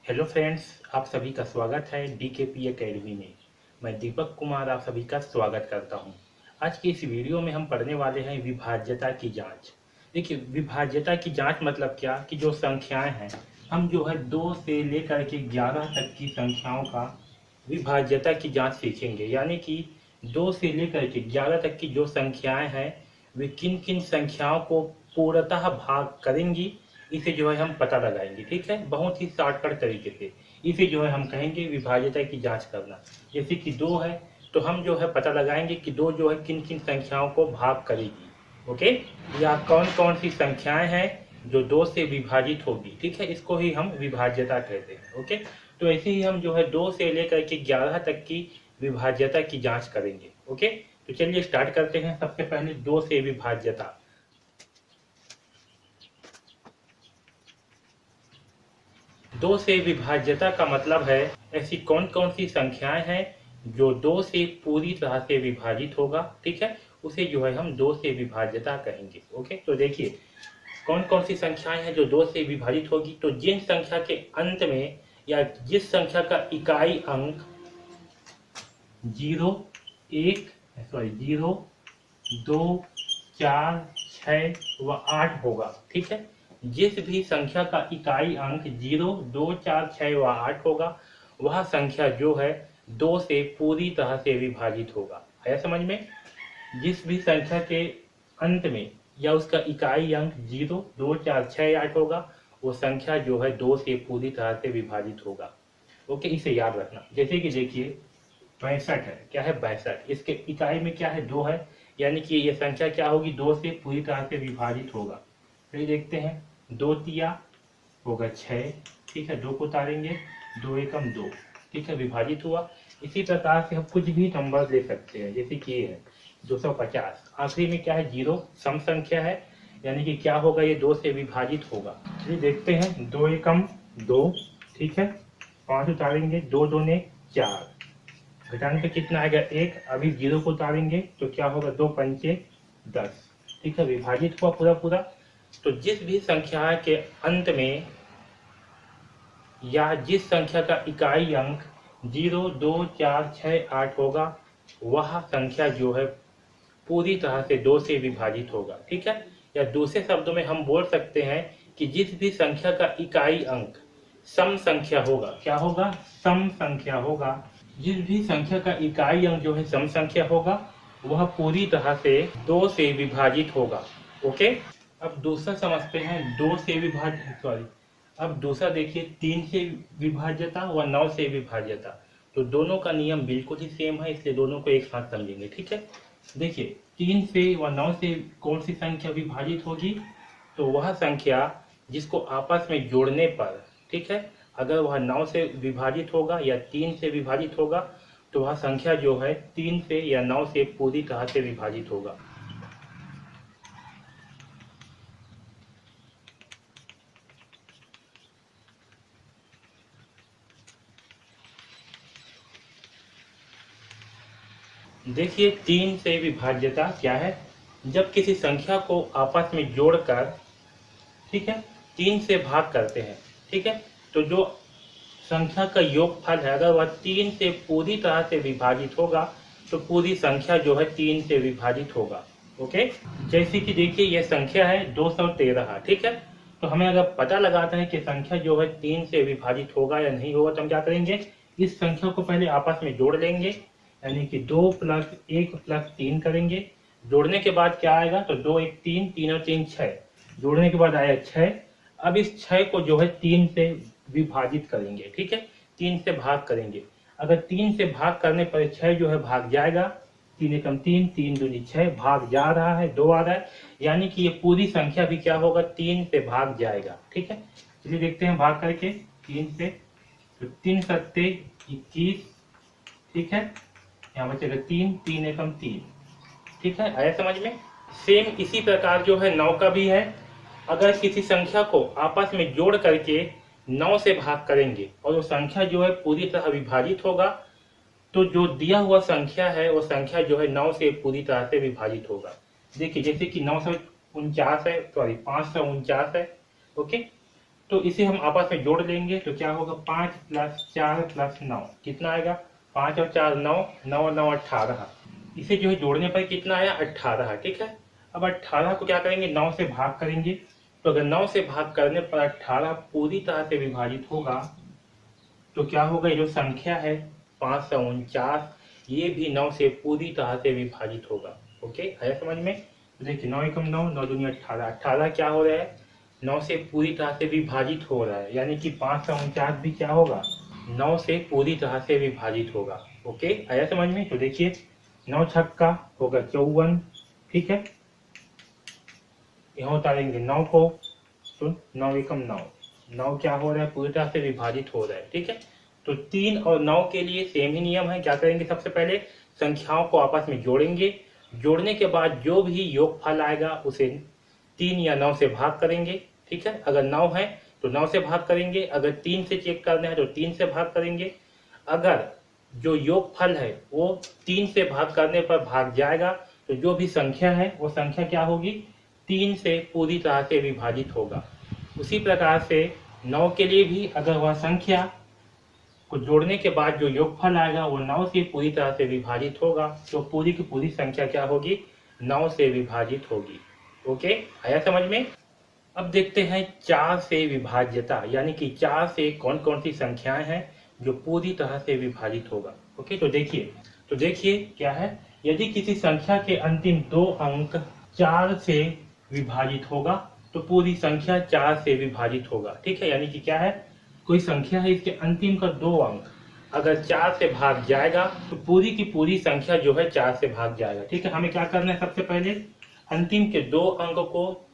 Hello friends, आप सभी का स्वागत है डीकेपी एकेडमी में। मैं दीपक कुमार आप सभी का स्वागत करता हूं। आज की इस वीडियो में हम पढ़ने वाले हैं विभाज्यता की जांच। देखिए, विभाज्यता की जांच मतलब क्या कि जो संख्याएं हैं, हम जो है 2 से लेकर के 11 तक की संख्याओं का विभाज्यता की जांच सीखेंगे। यानी कि 2 से लेकर के 11 तक की जो संख्याएं हैं, वे किन किन संख्याओं को पूर्णतः भाग करेंगी, इसे जो है हम पता लगाएंगे। ठीक है, बहुत ही शॉर्टकट तरीके से इसे जो है हम कहेंगे विभाज्यता की जांच करना। जैसे कि 2 है तो हम जो है पता लगाएंगे कि 2 जो है किन किन संख्याओं को भाग करेगी। ओके, या कौन कौन सी संख्याएं हैं जो 2 से विभाजित होगी। ठीक है, इसको ही हम विभाज्यता कहते हैं। ओके, तो ऐसे ही हम जो है 2 से लेकर के 11 तक की विभाज्यता की जांच करेंगे। ओके, तो चलिए स्टार्ट करते हैं। सबसे पहले 2 से विभाज्यता। 2 से विभाज्यता का मतलब है ऐसी कौन कौन सी संख्याएं हैं जो 2 से पूरी तरह से विभाजित होगा। ठीक है, उसे जो है हम 2 से विभाज्यता कहेंगे। ओके, तो देखिए कौन कौन सी संख्याएं हैं जो 2 से विभाजित होगी। तो जिन संख्या के अंत में या जिस संख्या का इकाई अंक 0, 2, 4, 6 व 8 होगा। ठीक है, जिस भी संख्या का इकाई अंक 0, 2, 4, 6 व 8 होगा, वह संख्या जो है 2 से पूरी तरह से विभाजित होगा। आया समझ में? जिस भी संख्या के अंत में या उसका इकाई अंक 0, 2, 4, 6, 8 होगा, वो संख्या जो है 2 से पूरी तरह से विभाजित होगा। ओके, इसे याद रखना। जैसे कि देखिए 62 है। क्या है? 62। इसके इकाई में क्या है? 2 है। यानी कि ये संख्या क्या होगी? 2 से पूरी तरह से विभाजित होगा। फिर देखते हैं 2 तिया होगा 6। ठीक है, 2 को उतारेंगे, 2 एकम 2। ठीक है, विभाजित हुआ। इसी प्रकार से हम कुछ भी नंबर ले सकते हैं। जैसे कि ये है 250। आखिरी में क्या है? 0 सम संख्या है, यानी कि क्या होगा? ये 2 से विभाजित होगा। चलिए देखते हैं 2 एकम 2। ठीक है, 5 उतारेंगे, 2 दूने 4। घटाने पे कितना आएगा? 1। अभी 0 को उतारेंगे तो क्या होगा? 2 पंचे 10। ठीक है, विभाजित हुआ पूरा पूरा। तो जिस भी संख्या के अंत में या जिस संख्या का इकाई अंक 0, 2, 4, 6, 8 होगा, वह संख्या जो है पूरी तरह से 2 से विभाजित होगा। ठीक है, या दूसरे शब्दों में हम बोल सकते हैं कि जिस भी संख्या का इकाई अंक सम संख्या होगा। क्या होगा? सम संख्या होगा। जिस भी संख्या का इकाई अंक जो है सम संख्या होगा, वह पूरी तरह से 2 से विभाजित होगा। ओके, अब दूसरा समझते हैं 2 से विभाजित, सॉरी, अब दूसरा देखिए 3 से विभाज्यता व 9 से विभाज्यता। तो दोनों का नियम बिल्कुल ही सेम है, इसलिए दोनों को एक साथ समझेंगे। ठीक है, देखिए 3 से व 9 से कौन सी संख्या विभाजित होगी? तो वह संख्या जिसको आपस में जोड़ने पर, ठीक है, अगर वह 9 से विभाजित होगा या 3 से विभाजित होगा, तो वह संख्या जो है 3 से या 9 से पूरी तरह से विभाजित होगा। देखिए 3 से विभाज्यता क्या है? जब किसी संख्या को आपस में जोड़कर, ठीक है, 3 से भाग करते हैं। ठीक है, तो जो संख्या का योगफल है, अगर वह 3 से पूरी तरह से विभाजित होगा, तो पूरी संख्या जो है 3 से विभाजित होगा। ओके, जैसे कि देखिए यह संख्या है 213। ठीक है, तो हमें अगर पता लगाना है कि संख्या जो है 3 से विभाजित होगा या नहीं होगा, तो हम क्या करेंगे? इस संख्या को पहले आपस में जोड़ लेंगे, यानी कि 2 + 1 + 3 करेंगे। जोड़ने के बाद क्या आएगा? तो 2 1 3, 3 और 3 6। जोड़ने के बाद आया 6। अब इस 6 को जो है 3 से विभाजित करेंगे। ठीक है, 3 से भाग करेंगे। अगर 3 से भाग करने पर 6 जो है भाग जाएगा। 3 एकम 3, 3 दूनी 6, भाग जा रहा है, 2 आ रहा है, यानी कि ये पूरी संख्या भी क्या होगा? 3 से भाग जाएगा। ठीक है, चलिए देखते हैं भाग करके 3 से। तो 3 सत्ते 21। ठीक है, यहाँ बचेगा 3, 3 एकम 3। ठीक है, आया समझ में? सेम इसी प्रकार जो है 9 का भी है। अगर किसी संख्या को आपस में जोड़ करके 9 से भाग करेंगे और वो संख्या जो है पूरी तरह विभाजित होगा, तो जो दिया हुआ संख्या है वो संख्या जो है 9 से पूरी तरह से विभाजित होगा। देखिए जैसे कि 949 है, सॉरी 549 है। ओके, तो इसे हम आपस में जोड़ लेंगे तो क्या होगा, 5 + 4 + 9 कितना आएगा, 5 और 4 9, 9 और 9 18। इसे जो है जोड़ने पर कितना आया, 18। ठीक है, अब 18 को क्या करेंगे, 9 से भाग करेंगे। तो अगर 9 से भाग करने पर 18 पूरी तरह से विभाजित होगा तो क्या होगा, ये जो संख्या है 549, ये भी 9 से पूरी तरह से विभाजित होगा। ओके, आया समझ में। तो देखिए 9 एकम 9, 9 दूनी 18, 18 क्या हो रहा है, 9 से पूरी तरह से विभाजित हो रहा है, यानी कि 549 भी क्या होगा, 9 से पूरी तरह से विभाजित होगा। ओके, आया समझ में। तो देखिए 9 छक्का होगा 54। ठीक है, यहाँ उतारेंगे 9 को, तो 9 एकम 9, 9 क्या हो रहा है, पूरी तरह से विभाजित हो रहा है। ठीक है, तो 3 और 9 के लिए सेम ही नियम है। क्या करेंगे, सबसे पहले संख्याओं को आपस में जोड़ेंगे, जोड़ने के बाद जो भी योगफल आएगा उसे 3 या 9 से भाग करेंगे। ठीक है, अगर 9 है तो 9 से भाग करेंगे, अगर 3 से चेक करना है तो 3 से भाग करेंगे। अगर जो योगफल है वो 3 से भाग करने पर भाग जाएगा तो जो भी संख्या है वो संख्या क्या होगी, 3 से पूरी तरह से विभाजित होगा। उसी प्रकार से 9 के लिए भी अगर वह संख्या को जोड़ने के बाद जो योगफल आएगा वो 9 से पूरी तरह से विभाजित होगा, तो पूरी की पूरी संख्या क्या होगी, 9 से विभाजित होगी। ओके, आया समझ में। अब देखते हैं 4 से विभाज्यता, यानी कि 4 से कौन कौन सी संख्याएं हैं जो पूरी तरह से विभाजित होगा। ओके, तो देखिए क्या है, यदि किसी संख्या के अंतिम 2 अंक 4 से विभाजित होगा तो पूरी संख्या 4 से विभाजित होगा। ठीक है, यानी कि क्या है, कोई संख्या है, इसके अंतिम का 2 अंक अगर 4 से भाग जाएगा तो पूरी की पूरी संख्या जो है 4 से भाग जाएगा। ठीक है, हमें क्या करना है, सबसे पहले अंतिम के 2 अंक को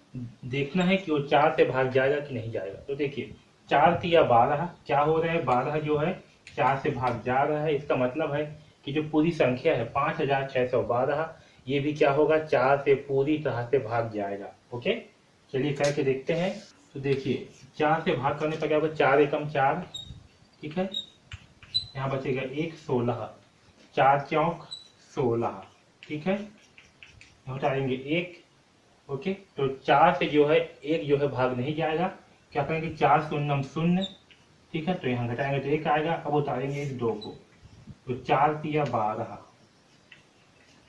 देखना है कि वो 4 से भाग जाएगा कि नहीं जाएगा। तो देखिए 4 तिया 12, क्या हो रहा है, 12 जो है 4 से भाग जा रहा है, इसका मतलब है कि जो पूरी संख्या है 5612, ये भी क्या होगा, 4 से पूरी तरह से भाग जाएगा। ओके, चलिए करके देखते हैं। तो देखिए 4 से भाग करने पर क्या होगा, 4 एकम 4। ठीक है, यहाँ बचेगा 1 16, 4 चौक 16। ठीक है, यहाँ उतारेंगे 1। ओके, तो 4 से जो है 1 जो है भाग नहीं जाएगा, क्या करेंगे, 4 शून्यम 0। ठीक है, तो यहाँ घटाएंगे तो 1 आएगा। अब उतारेंगे 1 2 को, तो 4 तिया 12।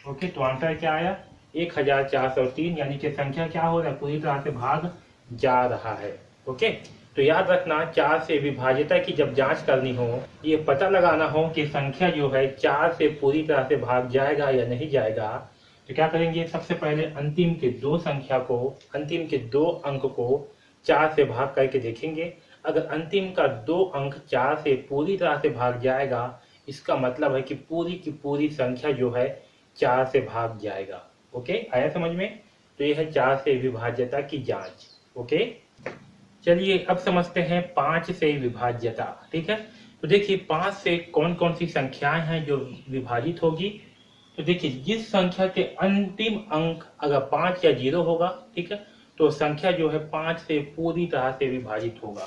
ओके, तो आंसर क्या आया, 1403, यानी कि संख्या क्या हो रहा है, पूरी तरह से भाग जा रहा है। ओके, तो याद रखना 4 से विभाज्यता की जब जांच करनी हो, ये पता लगाना हो कि संख्या जो है 4 से पूरी तरह से भाग जाएगा या नहीं जाएगा, तो क्या करेंगे, सबसे पहले अंतिम के 2 संख्या को, अंतिम के 2 अंक को 4 से भाग करके देखेंगे। अगर अंतिम का 2 अंक 4 से पूरी तरह से भाग जाएगा, इसका मतलब है कि पूरी की पूरी संख्या जो है 4 से भाग जाएगा। ओके, आया समझ में। तो यह है 4 से विभाज्यता की जांच। ओके, चलिए अब समझते हैं 5 से विभाज्यता। ठीक है, तो देखिए 5 से कौन कौन सी संख्याएं हैं जो विभाजित होगी। तो देखिए जिस संख्या के अंतिम अंक अगर 5 या 0 होगा, ठीक है, तो संख्या जो है 5 से पूरी तरह से विभाजित होगा।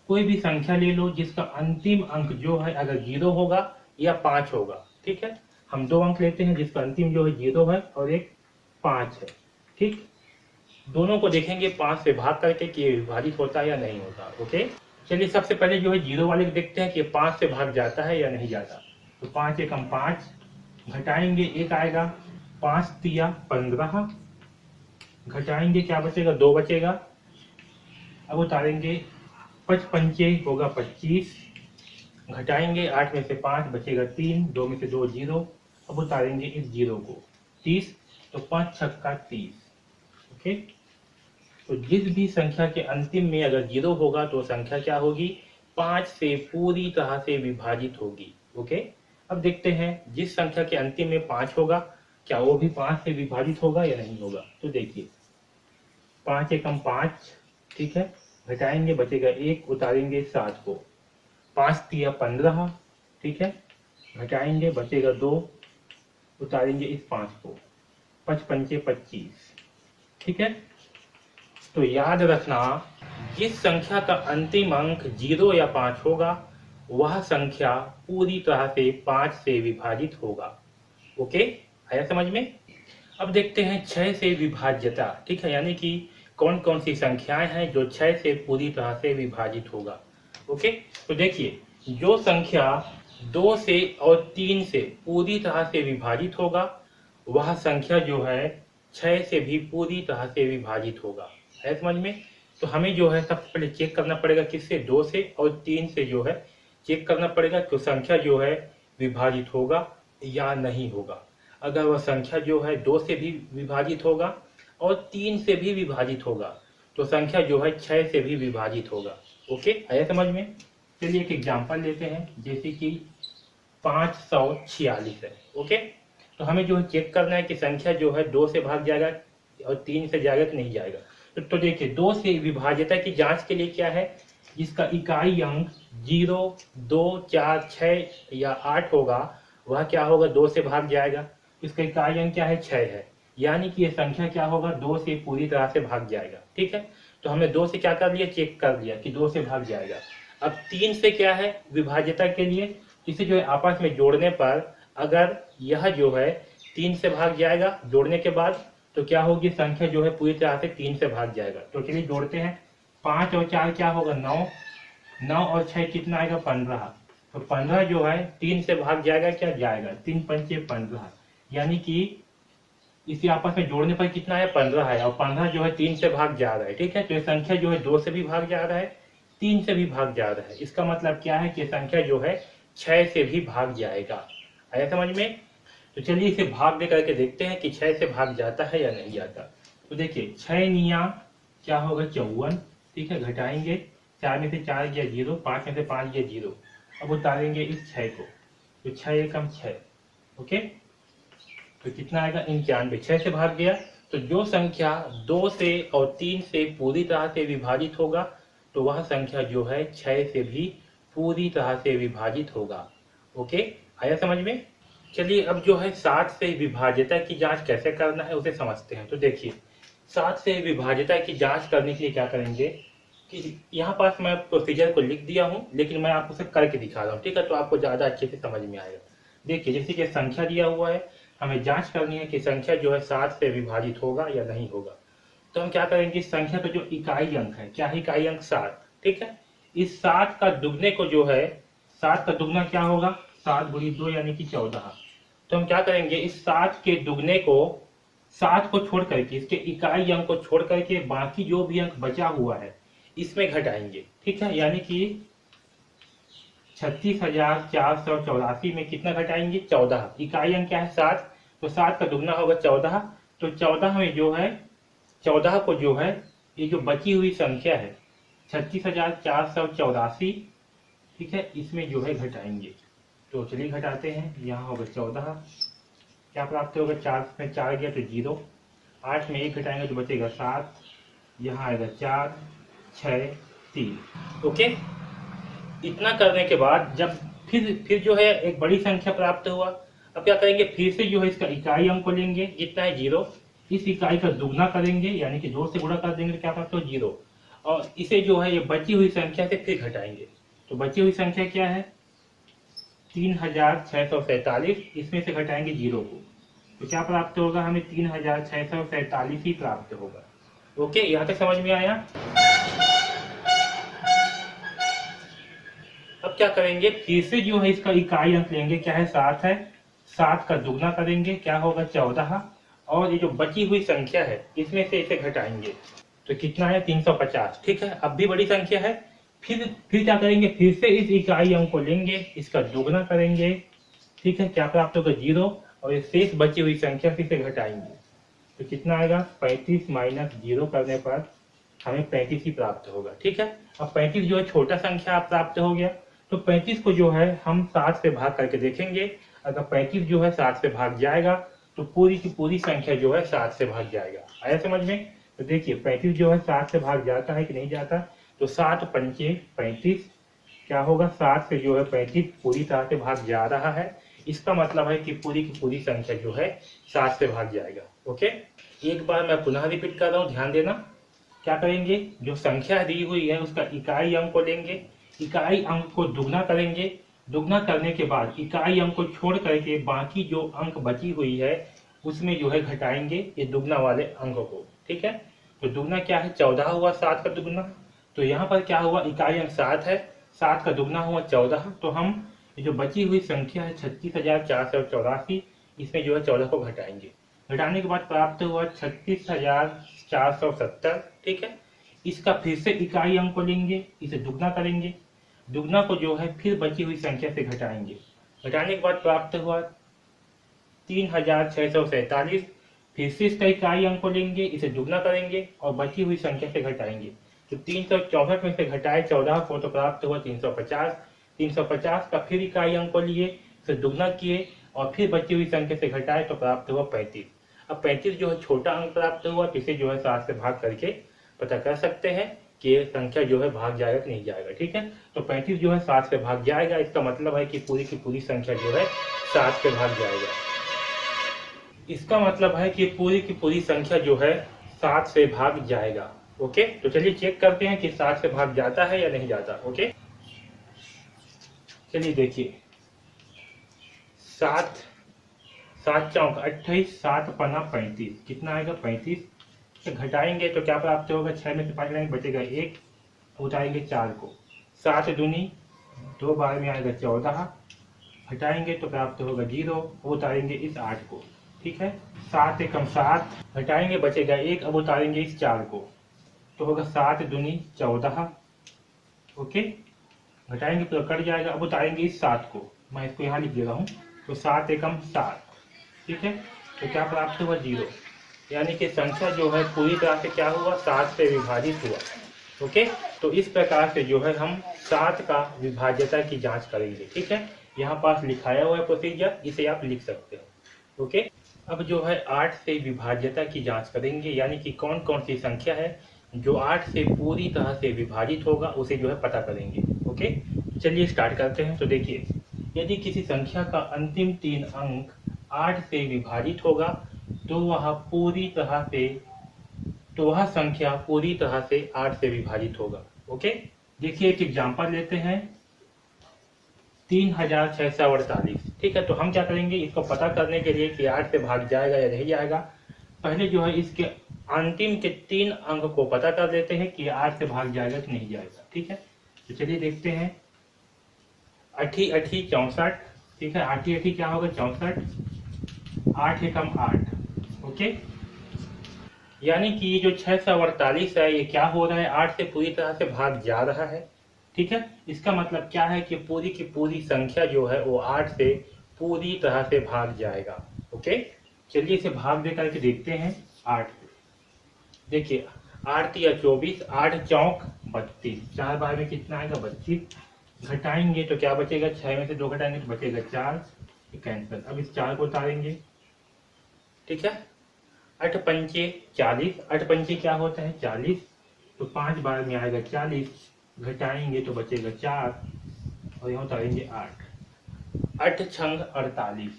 कोई भी संख्या ले लो जिसका अंतिम अंक जो है अगर 0 होगा या 5 होगा। ठीक है, हम 2 अंक लेते हैं जिसका अंतिम जो है 0 है और एक 5 है। ठीक, दोनों को देखेंगे 5 से भाग करके कि ये विभाजित होता है या नहीं होता। ओके, चलिए सबसे पहले जो है 0 वाले को देखते हैं कि 5 से भाग जाता है या नहीं जाता। तो 5 एकम 5, घटाएंगे 1 आएगा, 5 तिया 15, घटाएंगे क्या बचेगा, 2 बचेगा। अब उतारेंगे 5 पंचे होगा 25, घटाएंगे 8 में से 5 बचेगा 3, 2 में से 2 0। अब उतारेंगे इस 0 को, 30, तो 5 छक्का 30। ओके, तो जिस भी संख्या के अंतिम में अगर 0 होगा तो संख्या क्या होगी, 5 से पूरी तरह से विभाजित होगी। ओके, अब देखते हैं जिस संख्या के अंतिम में 5 होगा, क्या वो भी 5 से विभाजित होगा या नहीं होगा। तो देखिए 5 एकम 5, ठीक है, घटाएंगे बचेगा 1, उतारेंगे 7 को, 5 तिया 15, ठीक है, घटाएंगे बचेगा 2, उतारेंगे इस 5 को, 5 पंचे 25। ठीक है, तो याद रखना जिस संख्या का अंतिम अंक 0 या 5 होगा वह संख्या पूरी तरह से 5 से विभाजित होगा। ओके, आया समझ में। अब देखते हैं 6 से विभाज्यता। ठीक है, यानी कि कौन कौन सी संख्याएं हैं जो 6 से पूरी तरह से विभाजित होगा। ओके, तो देखिए जो संख्या 2 से और 3 से पूरी तरह से विभाजित होगा वह संख्या जो है 6 से भी पूरी तरह से विभाजित होगा। है समझ में? तो हमें जो है सबसे पहले चेक करना पड़ेगा किससे, 2 से और 3 से जो है चेक करना पड़ेगा कि संख्या जो है विभाजित होगा या नहीं होगा। अगर वह संख्या जो है 2 से भी विभाजित होगा और 3 से भी विभाजित होगा तो संख्या जो है 6 से भी विभाजित होगा। ओके, आया समझ में? चलिए एक एग्जांपल लेते हैं, जैसे कि 546 है। ओके, तो हमें जो है चेक करना है कि संख्या जो है 2 से भाग जाएगा और 3 से जाएगा कि नहीं जाएगा। तो देखिए 2 से विभाज्यता की जांच के लिए क्या है, जिसका इकाई अंक 0, 2, 4, 6 या 8 होगा वह क्या होगा, 2 से भाग जाएगा। इसका इकाई अंक क्या है, 6 है, यानी कि यह संख्या क्या होगा, 2 से पूरी तरह से भाग जाएगा। ठीक है, तो हमने 2 से क्या कर लिया, चेक कर लिया कि 2 से भाग जाएगा। अब 3 से क्या है विभाज्यता के लिए, इसे जो है आपस में जोड़ने पर अगर यह जो है 3 से भाग जाएगा जोड़ने के बाद, तो क्या होगी, संख्या जो है पूरी तरह से 3 से भाग जाएगा। तो चलिए जोड़ते हैं, 5 और 4 क्या होगा, 9, 9 और 6 कितना आएगा, 15। तो 15 जो है 3 से भाग जाएगा, क्या जाएगा, 3 पंचे 15, यानी कि इसे आपस में जोड़ने पर कितना है, 15 है, और 15 जो है 3 से भाग जा रहा है। ठीक है, तो ये संख्या जो है 2 से भी भाग जा रहा है, 3 से भी भाग जा रहा है। इसका मतलब क्या है कि संख्या जो है 6 से भी भाग जाएगा। आया समझ में? तो चलिए इसे भाग दे करके देखते हैं कि 6 से भाग जाता है या नहीं जाता। तो देखिए 6 निया क्या होगा, 54। ठीक है, घटाएंगे, 4 में से 4 गया 0, 5 में से 5 गया 0। अब उतारेंगे इस 6 को, तो 6 एकम 6। ओके, तो कितना आएगा, 91। 6 से भाग गया, तो जो संख्या 2 से और 3 से पूरी तरह से विभाजित होगा तो वह संख्या जो है 6 से भी पूरी तरह से विभाजित होगा। ओके, आया समझ में? चलिए अब जो है 7 से विभाज्यता की जांच कैसे करना है उसे समझते हैं। तो देखिए 7 से विभाज्यता की जांच करने के लिए क्या करेंगे कि यहाँ पास मैं प्रोसीजर को लिख दिया हूँ, लेकिन मैं आपको उसे करके दिखा रहा हूँ। ठीक है, तो आपको ज्यादा अच्छे से समझ में आएगा। देखिए जैसे कि संख्या दिया हुआ है, हमें जांच करनी है कि संख्या जो है 7 से विभाजित होगा या नहीं होगा। तो हम क्या करेंगे, संख्या का जो इकाई अंक है, क्या है इकाई अंक, 7। ठीक है, इस 7 का दुगने को जो है, 7 का दुगना क्या होगा, 7 गुणी 2 यानी कि 14। तो हम क्या करेंगे, इस 7 के दुगने को, 7 को छोड़ करके, इसके इकाई अंक को छोड़ करके बाकी जो भी अंक बचा हुआ है इसमें घटाएंगे। ठीक है, यानी कि 36,484 में कितना घटाएंगे, 14। इकाई अंक क्या है, 7, तो 7 का दुगना होगा 14। तो 14 में जो है, 14 को जो है ये जो बची हुई संख्या है 36,484, ठीक है, इसमें जो है घटाएंगे। तो चलिए घटाते हैं, यहाँ होगा 14, क्या प्राप्त होगा, 4 में 4 गया तो 0, 8 में 1 घटाएंगे तो बचेगा 7, यहाँ आएगा 4, 6, 3। ओके, इतना करने के बाद जब फिर जो है एक बड़ी संख्या प्राप्त हुआ, अब क्या करेंगे, फिर से जो है इसका इकाई अंक को लेंगे, जितना है 0, इस इकाई का दुगना करेंगे, यानी कि 2 से गुणा कर देंगे तो क्या प्राप्त हो, 0, और इसे जो है ये बची हुई संख्या से फिर घटाएंगे। तो बची हुई संख्या क्या है, 3647, इसमें से घटाएंगे 0 को, तो क्या प्राप्त होगा, हमें 3647 ही प्राप्त होगा। ओके, यहाँ तक समझ में आया? अब क्या करेंगे, फिर से जो है इसका इकाई अंक लेंगे, क्या है, 7 है, 7 का दुगना करेंगे, क्या होगा, 14, और ये जो बची हुई संख्या है इसमें से इसे घटाएंगे, तो कितना है, 350। ठीक है, अब भी बड़ी संख्या है, फिर क्या करेंगे, फिर से इस इकाई अंक को लेंगे, इसका दुगना करेंगे, ठीक है, क्या प्राप्त होगा, 0, और इस शेष बची हुई संख्या से इसे घटाएंगे, तो कितना आएगा, 35 माइनस 0 करने पर हमें 35 ही प्राप्त होगा। ठीक है, अब 35 जो है छोटा संख्या प्राप्त हो गया, तो 35 को जो है हम 7 से भाग करके देखेंगे। अगर 35 जो है 7 से भाग जाएगा तो पूरी की पूरी संख्या जो है 7 से भाग जाएगा। आया समझ में? तो देखिए 35 जो है 7 से भाग जाता है कि नहीं जाता, तो 7 पंचे 35, क्या होगा, 7 से जो है 35 पूरी तरह से भाग जा रहा है, इसका मतलब है कि पूरी की पूरी संख्या जो है 7 से भाग जाएगा। ओके, एक बार मैं पुनः रिपीट कर रहा हूँ, ध्यान देना। क्या करेंगे, जो संख्या दी हुई है उसका इकाई अंक को लेंगे, इकाई अंक को दुगना करेंगे, दुगना करने के बाद इकाई अंक को छोड़ करके बाकी जो अंक बची हुई है उसमें जो है घटाएंगे ये दुगना वाले अंक को। ठीक है, तो दुगना क्या है, 14 हुआ 7 का दुगना। तो यहाँ पर क्या हुआ, इकाई अंक 7 है, 7 का दुगना हुआ 14। तो हम ये जो बची हुई संख्या है 36,484, इसमें जो है 14 को घटाएंगे। घटाने के बाद प्राप्त हुआ 36,470। ठीक है, इसका फिर से इकाई अंक को लेंगे, इसे दुगना करेंगे, दुगना को जो है फिर बची हुई संख्या से घटाएंगे। घटाने के बाद प्राप्त हुआ 3,647। फिर से इसका इकाई अंक को लेंगे, इसे दुगना करेंगे और बची हुई संख्या से घटाएंगे। तो 364 में से घटाए 14 को तो प्राप्त हुआ 350। 350 का फिर इकाई अंक को लिए, इसे दुगना किए और फिर बची हुई संख्या से घटाए तो प्राप्त हुआ 35। अब 35 जो है छोटा अंक प्राप्त हुआ, तो इसे जो है 7 से भाग करके पता कर सकते हैं कि ये संख्या जो है भाग जाएगा कि नहीं जाएगा। ठीक है, तो 35 जो है 7 से भाग जाएगा, इसका मतलब है कि पूरी की पूरी संख्या जो है 7 से भाग जाएगा। इसका मतलब है कि पूरी की पूरी संख्या जो है 7 से भाग जाएगा। ओके, तो चलिए चेक करते हैं कि 7 से भाग जाता है या नहीं जाता। ओके, चलिए देखिए, 7 7 चौक 28, 7 पन्ना 35, कितना आएगा 35। तो घटाएंगे तो क्या प्राप्त होगा, 6 में से 5 घटाएंगे बचेगा 1, उतारेंगे 4 को, 7 दूनी 2 बार में आएगा 14, हटाएंगे तो प्राप्त होगा 0, उतारेंगे इस 8 को। ठीक है, 7 एकम 7, हटाएंगे बचेगा 1, अब उतारेंगे इस 4 को, तो होगा 7 दूनी 14। ओके, घटाएंगे तो कट जाएगा, अब उतारेंगे इस 7 को, मैं इसको यहाँ लिख दे रहा हूँ, तो 7 एकम 7। ठीक है, तो क्या प्राप्त हुआ 0, यानी कि संख्या जो है पूरी तरह से क्या हुआ, 7 से विभाजित हुआ। ओके, तो इस प्रकार से जो है हम 7 का विभाज्यता की जांच करेंगे। ठीक है, यहाँ पास लिखाया हुआ है प्रोसीजर, इसे आप लिख सकते हो। ओके, अब जो है 8 से विभाज्यता की जांच करेंगे, यानी कि कौन कौन सी संख्या है जो 8 से पूरी तरह से विभाजित होगा, उसे जो है पता करेंगे। ओके, चलिए स्टार्ट करते हैं। तो देखिए, यदि किसी संख्या का अंतिम 3 अंक 8 से विभाजित होगा तो वह संख्या पूरी तरह से 8 से विभाजित होगा। ओके, देखिए एक एग्जांपल लेते हैं, 3648। ठीक है, तो हम क्या करेंगे, इसको पता करने के लिए कि 8 से भाग जाएगा या नहीं जाएगा, पहले जो है इसके अंतिम के 3 अंक को पता कर लेते हैं कि 8 से भाग जाएगा कि नहीं जाएगा। ठीक है, तो चलिए देखते हैं, 8 8 64। ठीक है, 8 8 क्या होगा 64, 8 एकम 8। ओके, यानी कि ये जो 648 है ये क्या हो रहा है, 8 से पूरी तरह से भाग जा रहा है। ठीक है, इसका मतलब क्या है कि पूरी की पूरी संख्या जो है वो 8 से पूरी तरह से भाग जाएगा। ओके, चलिए इसे भाग दे करके देखते हैं 8 से। देखिए 8 या 24, 8 चौक 32, 4 बार में कितना आएगा 32, घटाएंगे तो क्या बचेगा, 6 में से 2 घटाएंगे तो बचेगा 4, कैंसिल। अब इस 4 को उतारेंगे। ठीक है, 8 पंचे 40, 8 पंचे क्या होता है 40, तो 5 बार में आएगा 40, घटाएंगे तो बचेगा 4 और यहाँ उतारेंगे 8। 8 छंग 48।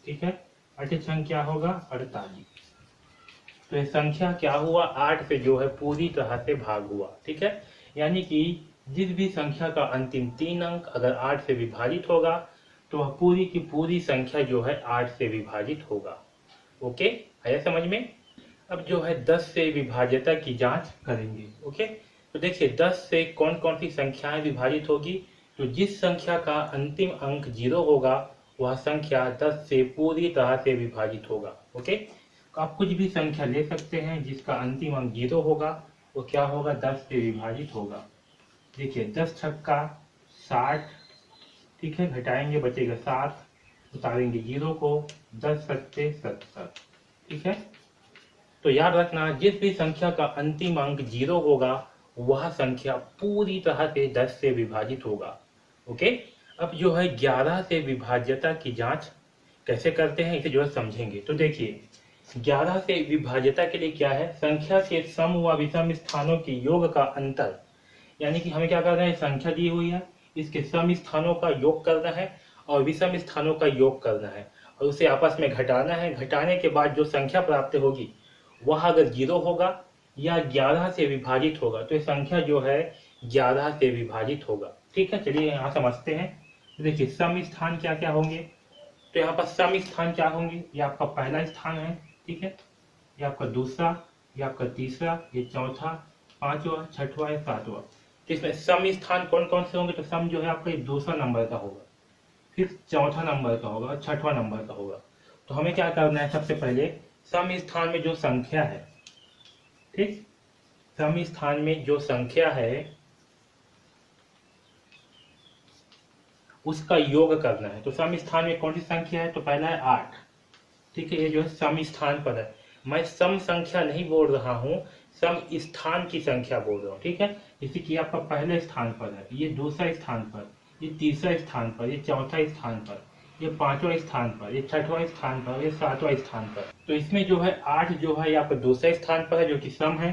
ठीक है, 8 छंग क्या होगा 48। तो ये संख्या क्या हुआ, 8 से जो है पूरी तरह से भाग हुआ। ठीक है, यानी कि जिस भी संख्या का अंतिम 3 अंक अगर 8 से विभाजित होगा तो वह पूरी की पूरी संख्या जो है 8 से विभाजित होगा। ओके, आया समझ में। अब जो है 10 से विभाज्यता की जांच करेंगे। ओके, तो देखिए 10 से कौन कौन सी संख्याएं विभाजित होगी, तो जिस संख्या का अंतिम अंक 0 होगा वह संख्या 10 से पूरी तरह से विभाजित होगा। ओके, तो आप कुछ भी संख्या ले सकते हैं जिसका अंतिम अंक 0 होगा, वो क्या होगा 10 से विभाजित होगा। देखिए 10 छक्का 60। ठीक है, घटाएंगे बचेगा 7, उतारेंगे 0 को, 10 सत्ते 70। ठीक है, तो याद रखना जिस भी संख्या का अंतिम अंक 0 होगा वह संख्या पूरी तरह से 10 से विभाजित होगा। ओके, अब जो है 11 से विभाज्यता की जांच कैसे करते हैं इसे जो है समझेंगे। तो देखिए 11 से विभाज्यता के लिए क्या है, संख्या के सम व विषम स्थानों के योग का अंतर, यानी कि हमें क्या करना है, संख्या दी हुई है, इसके सम स्थानों का योग करना है और विषम स्थानों का योग करना है और उसे आपस में घटाना है। घटाने के बाद जो संख्या प्राप्त होगी वह अगर 0 होगा या 11 से विभाजित होगा तो ये संख्या जो है 11 से विभाजित होगा। ठीक है, चलिए यहाँ समझते हैं। तो देखिए सम स्थान क्या क्या होंगे, तो यहाँ पर सम स्थान क्या होंगे, ये आपका पहला स्थान है। ठीक है, ये आपका दूसरा, ये आपका तीसरा, ये चौथा, पांचवा, छठवा, या सातवा। तो इसमें सम स्थान कौन कौन से होंगे? तो सम जो है आपका ये दूसरा नंबर का होगा, फिर चौथा नंबर का होगा और छठवां नंबर का होगा। तो हमें क्या करना है, सबसे पहले सम स्थान में जो संख्या है, ठीक, सम स्थान में जो संख्या है उसका योग करना है। तो सम स्थान में कौन सी संख्या है? तो पहला है 8, ठीक है, ये जो है सम स्थान पर है। मैं सम संख्या नहीं बोल रहा हूँ, सम स्थान की संख्या बोल रहा हूँ, ठीक है। जैसे कि आपका पहले स्थान पर है, ये दूसरा स्थान पर, ये तीसरा स्थान पर, ये चौथा स्थान पर, ये पांचवा स्थान पर, ये छठवां स्थान पर, ये सातवां स्थान पर। तो इसमें जो है 8 जो है ये आपका दूसरे स्थान पर है जो कि सम है,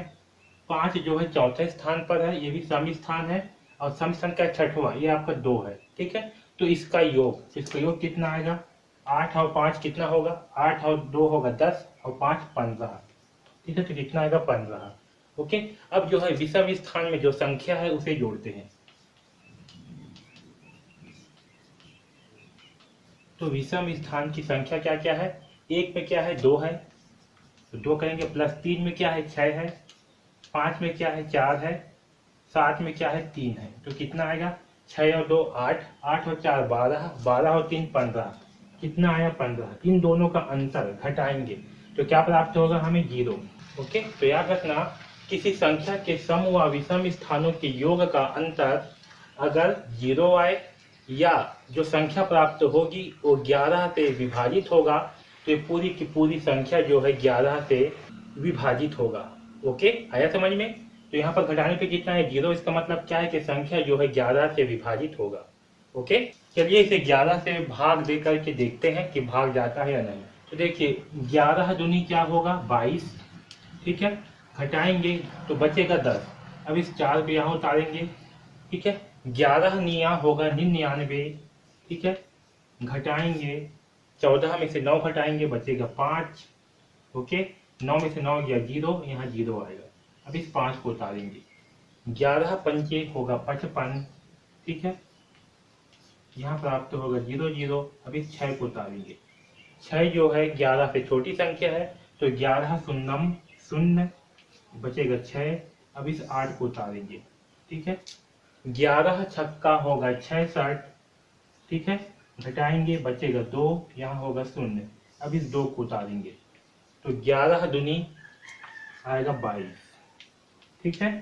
5 जो है चौथे स्थान पर है, ये भी सम स्थान है, और सम संख्या छठवां ये आपका 2 है, ठीक है। तो इसका योग कितना आएगा? 8 और 5 कितना होगा? 8 और 2 होगा 10 और 5 15, ठीक है। तो कितना आएगा? 15। ओके, अब जो है विषम स्थान में जो संख्या है उसे जोड़ते हैं। तो विषम स्थान की संख्या क्या क्या है? 1 में क्या है? 2 है, तो 2 करेंगे, प्लस 3 में क्या है? 6 है, 5 में क्या है? 4 है, 7 में क्या है? 3 है। तो कितना आएगा? 6 और 2 8, 8 और 4 12, 12 और 3 15, कितना आया? 15। इन दोनों का अंतर घटाएंगे तो क्या प्राप्त होगा हमें? 0। ओके, तो याद रखना, किसी संख्या के सम व विषम स्थानों के योग का अंतर अगर 0 आए या जो संख्या प्राप्त होगी वो 11 से विभाजित होगा, तो ये पूरी की पूरी संख्या जो है 11 से विभाजित होगा। ओके, आया समझ में? तो यहाँ पर घटाने पे कितना है? 0। इसका मतलब क्या है कि संख्या जो है 11 से विभाजित होगा। ओके, चलिए इसे 11 से भाग दे करके देखते हैं कि भाग जाता है या नहीं। तो देखिए 11 दूनी क्या होगा? 22, ठीक है। घटाएंगे तो बचेगा 10। अब इस 4 को यहाँ उतारेंगे, ठीक है। 11 निया होगा 99, ठीक है। घटाएंगे 14 में से 9 घटाएंगे, बचेगा 5। ओके, 9 में से 9 गया 0, यहाँ 0 आएगा। अब इस 5 को उतारेंगे, 11 पंचे होगा 55, ठीक है। यहाँ प्राप्त होगा 0 0। अब इस 6 को उतारेंगे, 6 जो है 11 से छोटी संख्या है, तो 11 शून्यम 0, बचेगा 6। अब इस 8 को उतारेंगे, ठीक है। 11 छक्का होगा 66, ठीक है। घटाएंगे बचेगा 2, यहाँ होगा 0। अब इस 2 को उतारेंगे तो 11 दूनी आएगा 22, ठीक है।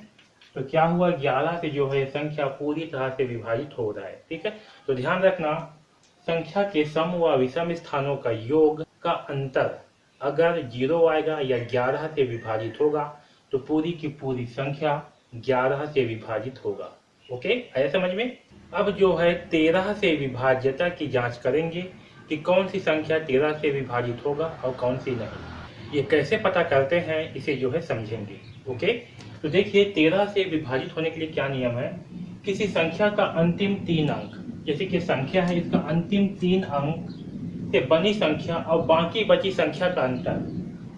तो क्या हुआ? 11 से जो है संख्या पूरी तरह से विभाजित हो रहा है, ठीक है। तो ध्यान रखना, संख्या के सम व विषम स्थानों का योग का अंतर अगर 0 आएगा या 11 से विभाजित होगा तो पूरी की पूरी संख्या 11 से विभाजित होगा। ओके, आया समझ में? अब जो है 13 से विभाज्यता की जांच करेंगे कि कौन सी संख्या 13 से विभाजित होगा और कौन सी नहीं। ये कैसे पता करते हैं इसे जो है समझेंगे। ओके, तो देखिए 13 से विभाजित होने के लिए क्या नियम है? किसी संख्या का अंतिम 3 अंक, जैसे कि संख्या है इसका अंतिम 3 अंक से बनी संख्या और बाकी बची संख्या का अंतर,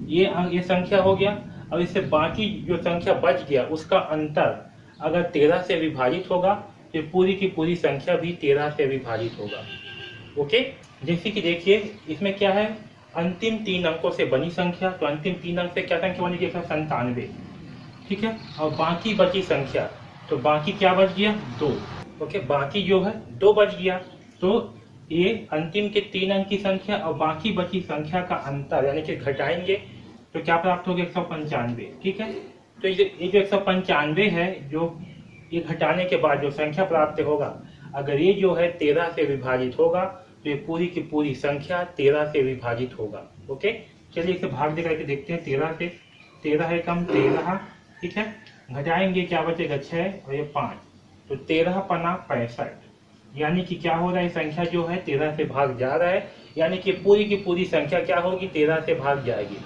ये संख्या हो गया। और इससे बाकी जो संख्या बच गया उसका अंतर अगर 13 से विभाजित होगा तो पूरी की पूरी संख्या भी 13 से विभाजित होगा। ओके, जैसे कि देखिए इसमें क्या है? अंतिम 3 अंकों से बनी संख्या, तो अंतिम 3 अंक से क्या संख्या बनेगी? 97, ठीक है। और बाकी बची संख्या, तो बाकी क्या बच गया? 2। ओके, बाकी जो है 2 बच गया। तो ये अंतिम के 3 अंक की संख्या और बाकी बची संख्या का अंतर यानी कि घटाएंगे तो क्या प्राप्त होगा? 195, ठीक है। तो ये जो 195 है, जो ये घटाने के बाद जो संख्या प्राप्त होगा, अगर ये जो है 13 से विभाजित होगा तो ये पूरी की पूरी संख्या 13 से विभाजित होगा। ओके, चलिए इसे भाग दे करके देखते हैं। 13 से 13 है कम 13, ठीक है। घटाएंगे क्या बचेगा? 6 और ये 5, तो 13 पना 65, यानी कि क्या हो रहा है? संख्या जो है 13 से भाग जा रहा है, यानी कि पूरी की पूरी संख्या क्या होगी? 13 से भाग जाएगी।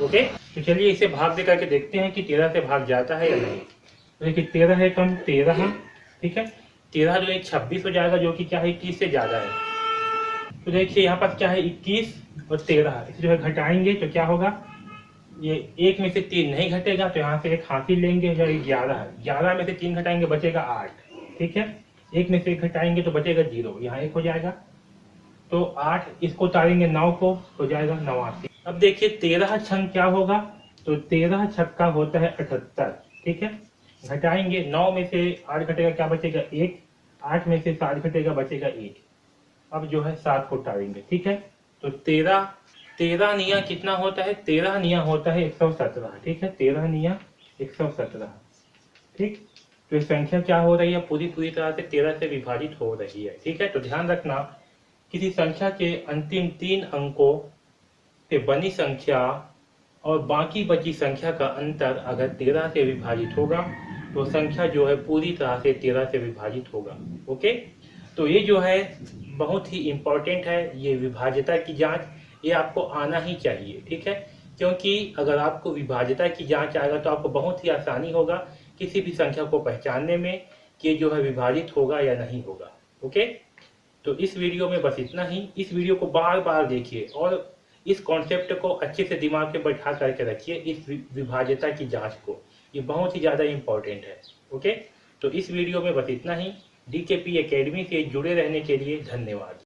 ओके, तो चलिए इसे भाग दे करके देखते हैं कि 13 से भाग जाता है या नहीं। तो देखिए 13 है कम 13, ठीक है। 13 जो 26 हो जाएगा, जो कि क्या है? 21 से ज्यादा है। तो देखिए यहाँ पर क्या है? 21 और 13, इसे जो है घटाएंगे तो क्या होगा? ये 1 में से 3 नहीं घटेगा, तो यहाँ से एक हासिल लेंगे, जो 11 है। 11 में से 3 घटाएंगे बचेगा 8, ठीक है। 1 में से 1 घटाएंगे तो बचेगा 0, यहाँ 1 हो जाएगा। तो 8 इसको उतारेंगे 9 को, हो जाएगा 89। अब देखिए 13 छंग क्या होगा? तो 13 छक्का होता है 78। ठीक है, घटाएंगे 9 में से 8 घटेगा, क्या बचेगा 1। 8 में से 7 घटेगा, बचेगा 1। अब जो है 7 को टालेंगे। ठीक है, तो 13 13 निया कितना होता है, 13 निया होता है 117। ठीक है, 13 निया 117। ठीक, तो ये संख्या क्या हो रही है, पूरी पूरी तरह से 13 से विभाजित हो रही है। ठीक है, तो ध्यान रखना, किसी संख्या के अंतिम 3 अंकों से बनी संख्या और बाकी बची संख्या का अंतर अगर 13 से विभाजित होगा तो संख्या जो है पूरी तरह से 13 से विभाजित होगा। ओके, तो ये जो है बहुत ही इम्पोर्टेंट है, ये विभाज्यता की जांच, ये आपको आना ही चाहिए। ठीक है, क्योंकि अगर आपको विभाज्यता की जांच आएगा तो आपको बहुत ही आसानी होगा किसी भी संख्या को पहचानने में कि जो है विभाजित होगा या नहीं होगा। ओके, तो इस वीडियो में बस इतना ही। इस वीडियो को बार बार देखिए और इस कॉन्सेप्ट को अच्छे से दिमाग में बैठा करके रखिए, इस विभाज्यता की जांच को, ये बहुत ही ज़्यादा इम्पोर्टेंट है। ओके, तो इस वीडियो में बस इतना ही। DKP एकेडमी से जुड़े रहने के लिए धन्यवाद।